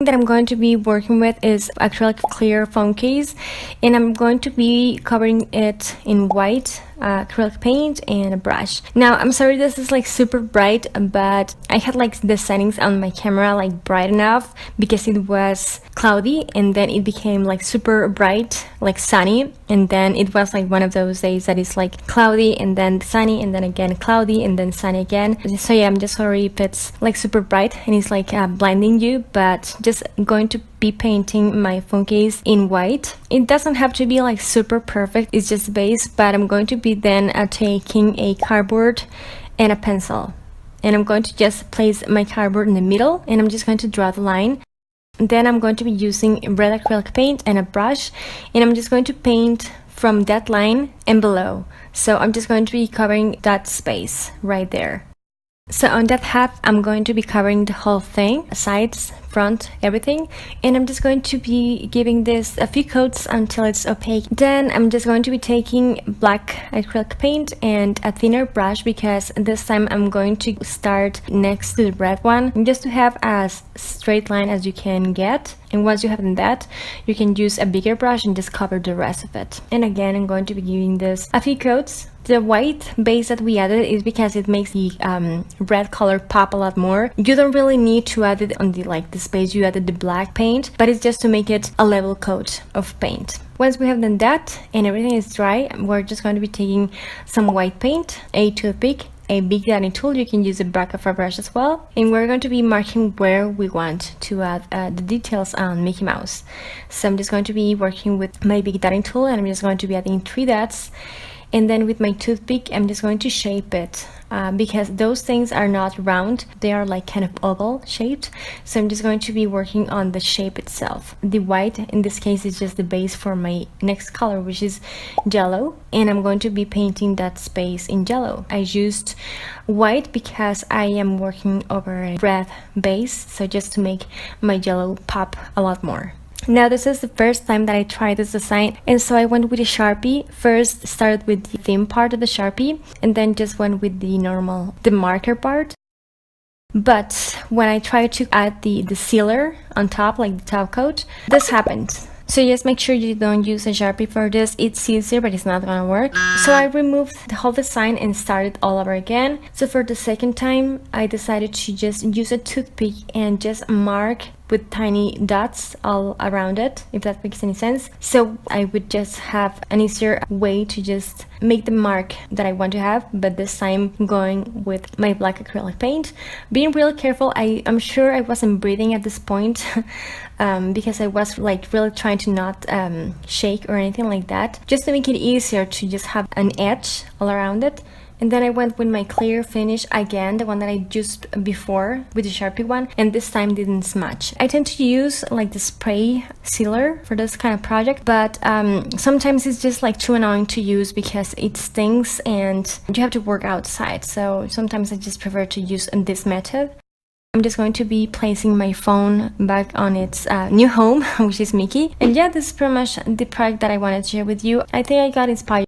that I'm going to be working with is acrylic clear phone case, and I'm going to be covering it in white acrylic paint and a brush. Now I'm sorry this is like super bright, but I had like the settings on my camera like bright enough because it was cloudy, and then it became like super bright, like sunny, and then it was like one of those days that is like cloudy and then sunny and then again cloudy and then sunny again. So yeah, I'm just sorry if it's like super bright and it's like blinding you, but just going to be painting my phone case in white. It doesn't have to be like super perfect, it's just base, but I'm going to be then taking a cardboard and a pencil, and I'm going to just place my cardboard in the middle, and I'm just going to draw the line. Then I'm going to be using red acrylic paint and a brush, and I'm just going to paint from that line and below. So I'm just going to be covering that space right there. So on that half, I'm going to be covering the whole thing, sides, front, everything, and I'm just going to be giving this a few coats until it's opaque. Then I'm just going to be taking black acrylic paint and a thinner brush, because this time I'm going to start next to the red one, just to have as straight line as you can get. And once you have that, you can use a bigger brush and just cover the rest of it. And again, I'm going to be giving this a few coats. The white base that we added is because it makes the red color pop a lot more. You don't really need to add it on the space you added the black paint, but it's just to make it a level coat of paint. Once we have done that and everything is dry, we're just going to be taking some white paint, a toothpick, a big dotting tool. You can use the back of a brush as well, and we're going to be marking where we want to add the details on Mickey Mouse. So I'm just going to be working with my big dotting tool, and I'm just going to be adding 3 dots. And then with my toothpick, I'm just going to shape it because those things are not round, they are like kind of oval shaped. So I'm just going to be working on the shape itself. The white in this case is just the base for my next color, which is yellow, and I'm going to be painting that space in yellow. I used white because I am working over a red base, so just to make my yellow pop a lot more. Now this is the first time that I tried this design, and so I went with a Sharpie. First started with the thin part of the Sharpie, and then just went with the marker part. But when I tried to add the sealer on top, like the top coat, this happened. So just make sure you don't use a Sharpie for this. It's easier, but it's not gonna work. So I removed the whole design and started all over again. So for the second time, I decided to just use a toothpick and just mark with tiny dots all around it, if that makes any sense. So I would just have an easier way to just make the mark that I want to have, but this time going with my black acrylic paint. Being really careful, I'm sure I wasn't breathing at this point because I was like really trying to not shake or anything like that, just to make it easier to just have an edge all around it. And then I went with my clear finish again, the one that I used before with the Sharpie one, and this time didn't smudge. I tend to use like the spray sealer for this kind of project, but sometimes it's just like too annoying to use because it stings and you have to work outside. So sometimes I just prefer to use this method. I'm just going to be placing my phone back on its new home, which is Mickey. And yeah, this is pretty much the project that I wanted to share with you. I think I got inspired